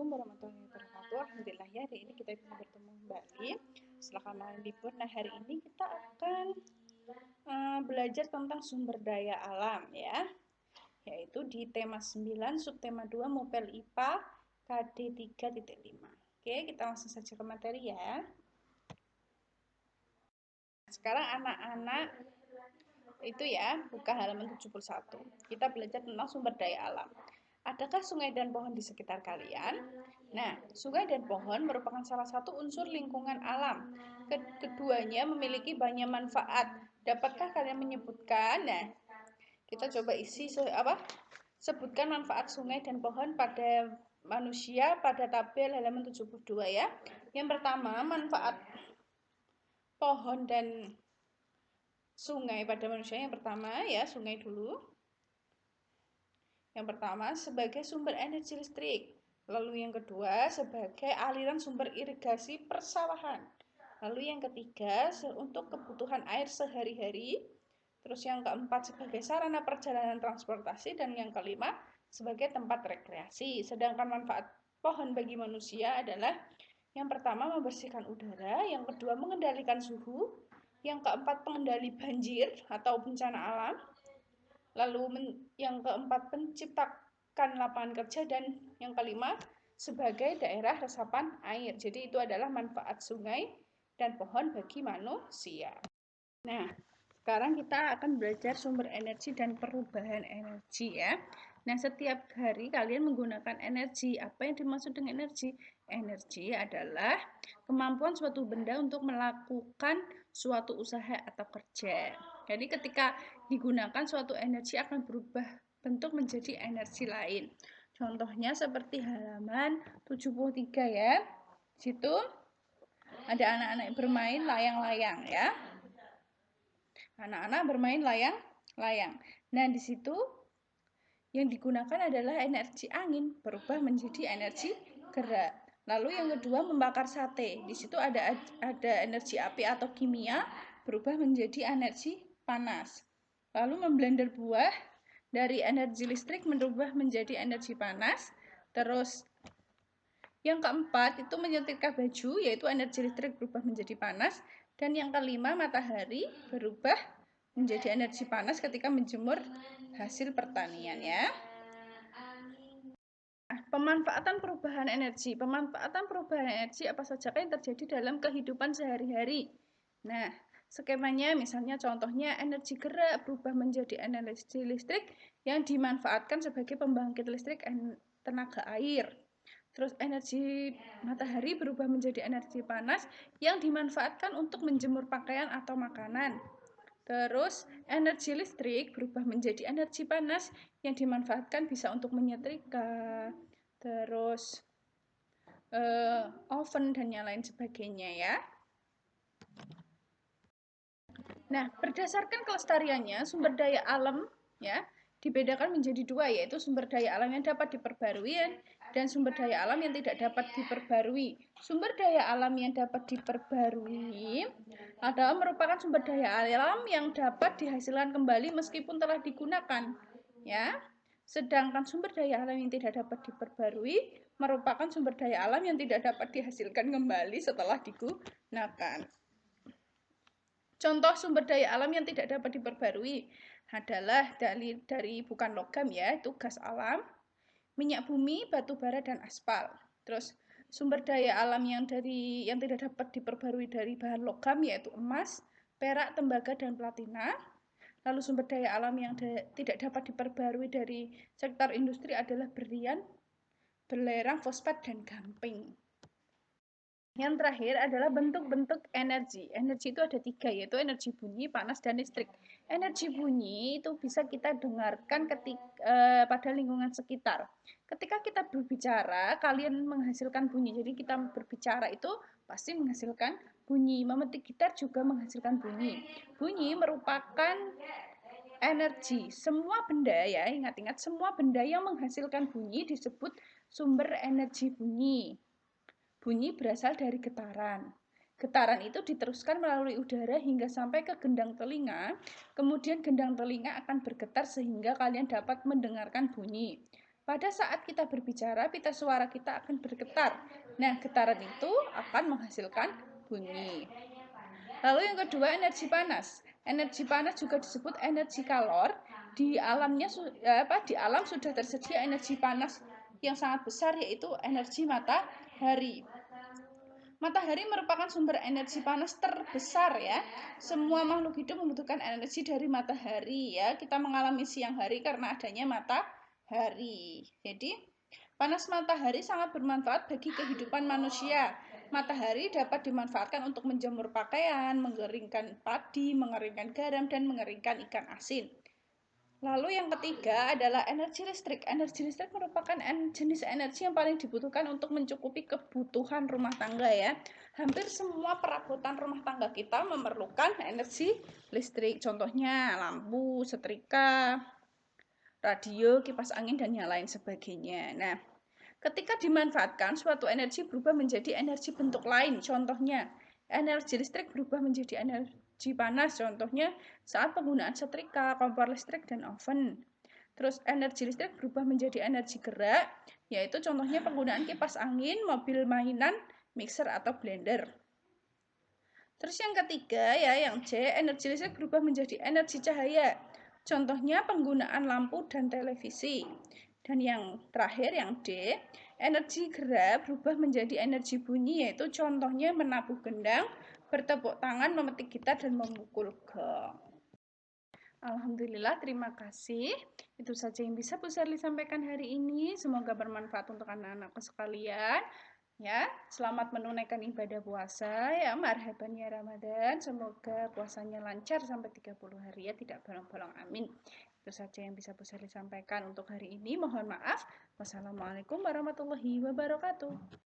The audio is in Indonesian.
Assalamualaikum warahmatullahi wabarakatuh. Alhamdulillah ya, hari ini kita bisa bertemu kembali setelah kemarin libur. Nah, hari ini kita akan belajar tentang sumber daya alam ya, yaitu di tema 9 subtema 2 Mopel IPA KD 3.5. Oke, kita langsung saja ke materi ya. Sekarang anak-anak itu ya, buka halaman 71. Kita belajar tentang sumber daya alam. Adakah sungai dan pohon di sekitar kalian? Nah, sungai dan pohon merupakan salah satu unsur lingkungan alam. Keduanya memiliki banyak manfaat. Dapatkah kalian menyebutkan? Nah, kita coba isi sebutkan manfaat sungai dan pohon pada manusia pada tabel halaman 72 ya. Yang pertama, manfaat pohon dan sungai pada manusia. Yang pertama ya, sungai dulu. Yang pertama sebagai sumber energi listrik. Lalu yang kedua sebagai aliran sumber irigasi persawahan. Lalu yang ketiga untuk kebutuhan air sehari-hari. Terus yang keempat sebagai sarana perjalanan transportasi. Dan yang kelima sebagai tempat rekreasi. Sedangkan manfaat pohon bagi manusia adalah yang pertama membersihkan udara, yang kedua mengendalikan suhu, yang keempat pengendali banjir atau bencana alam, lalu yang keempat menciptakan lapangan kerja, dan yang kelima sebagai daerah resapan air. Jadi itu adalah manfaat sungai dan pohon bagi manusia. Nah, sekarang kita akan belajar sumber energi dan perubahan energi ya. Nah, setiap hari kalian menggunakan energi. Apa yang dimaksud dengan energi? Energi adalah kemampuan suatu benda untuk melakukan suatu usaha atau kerja. Jadi ketika digunakan suatu energi akan berubah bentuk menjadi energi lain. Contohnya seperti halaman 73 ya. Situ ada anak-anak bermain layang-layang ya. Anak-anak bermain layang-layang. Nah, di situ yang digunakan adalah energi angin berubah menjadi energi gerak. Lalu yang kedua membakar sate. Di situ ada energi api atau kimia berubah menjadi energi panas. Lalu memblender buah dari energi listrik berubah menjadi energi panas. Terus yang keempat itu menyetrika baju, yaitu energi listrik berubah menjadi panas. Dan yang kelima matahari berubah menjadi energi panas ketika menjemur hasil pertanian ya. Pemanfaatan perubahan energi. Pemanfaatan perubahan energi apa saja yang terjadi dalam kehidupan sehari-hari. Nah, skemanya misalnya contohnya energi gerak berubah menjadi energi listrik yang dimanfaatkan sebagai pembangkit listrik tenaga air. Terus energi matahari berubah menjadi energi panas yang dimanfaatkan untuk menjemur pakaian atau makanan. Terus energi listrik berubah menjadi energi panas yang dimanfaatkan bisa untuk menyetrika, terus oven dan yang lain sebagainya ya. Nah, berdasarkan kelestariannya sumber daya alam ya dibedakan menjadi dua, yaitu sumber daya alam yang dapat diperbarui dan sumber daya alam yang tidak dapat diperbarui. Sumber daya alam yang dapat diperbarui adalah merupakan sumber daya alam yang dapat dihasilkan kembali meskipun telah digunakan ya. Sedangkan sumber daya alam yang tidak dapat diperbarui merupakan sumber daya alam yang tidak dapat dihasilkan kembali setelah digunakan. Contoh sumber daya alam yang tidak dapat diperbarui adalah dari bukan logam ya, itu gas alam, minyak bumi, batu bara, dan aspal. Terus sumber daya alam yang tidak dapat diperbarui dari bahan logam yaitu emas, perak, tembaga, dan platina. Lalu sumber daya alam yang tidak dapat diperbarui dari sektor industri adalah berlian, belerang, fosfat, dan gamping. Yang terakhir adalah bentuk-bentuk energi. Energi itu ada 3, yaitu energi bunyi, panas, dan listrik. Energi bunyi itu bisa kita dengarkan pada lingkungan sekitar. Ketika kita berbicara, kalian menghasilkan bunyi. Jadi kita berbicara itu pasti menghasilkan bunyi. Memetik gitar juga menghasilkan bunyi. Bunyi merupakan energi. Semua benda ya, ingat-ingat, semua benda yang menghasilkan bunyi disebut sumber energi bunyi. Bunyi berasal dari getaran. Getaran itu diteruskan melalui udara hingga sampai ke gendang telinga. Kemudian gendang telinga akan bergetar sehingga kalian dapat mendengarkan bunyi. Pada saat kita berbicara, pita suara kita akan bergetar. Nah, getaran itu akan menghasilkan bunyi. Lalu yang kedua, energi panas. Energi panas juga disebut energi kalor. Di alam sudah tersedia energi panas yang sangat besar, yaitu energi matahari. Matahari merupakan sumber energi panas terbesar ya. Semua makhluk hidup membutuhkan energi dari matahari ya. Kita mengalami siang hari karena adanya matahari. Jadi, panas matahari sangat bermanfaat bagi kehidupan manusia. Matahari dapat dimanfaatkan untuk menjemur pakaian, mengeringkan padi, mengeringkan garam, dan mengeringkan ikan asin. Lalu yang ketiga adalah energi listrik. Energi listrik merupakan jenis energi yang paling dibutuhkan untuk mencukupi kebutuhan rumah tangga ya. Hampir semua perabotan rumah tangga kita memerlukan energi listrik. Contohnya lampu, setrika, radio, kipas angin, dan yang lain sebagainya. Nah, ketika dimanfaatkan, suatu energi berubah menjadi energi bentuk lain. Contohnya, energi listrik berubah menjadi energi panas, contohnya saat penggunaan setrika, kompor listrik, dan oven. Terus energi listrik berubah menjadi energi gerak, yaitu contohnya penggunaan kipas angin, mobil mainan, mixer, atau blender. Terus yang ketiga ya, yang C, energi listrik berubah menjadi energi cahaya. Contohnya penggunaan lampu dan televisi. Dan yang terakhir yang D, energi gerak berubah menjadi energi bunyi, yaitu contohnya menabuh gendang, bertepuk tangan, memetik gitar, dan memukul gong. Alhamdulillah, terima kasih. Itu saja yang bisa Bu Sherly sampaikan hari ini. Semoga bermanfaat untuk anak-anakku sekalian. Ya, selamat menunaikan ibadah puasa ya, marhaban ya Ramadan. Semoga puasanya lancar sampai 30 hari ya, tidak bolong-bolong. Amin. Itu saja yang bisa Bu Sherly sampaikan untuk hari ini. Mohon maaf. Wassalamualaikum warahmatullahi wabarakatuh.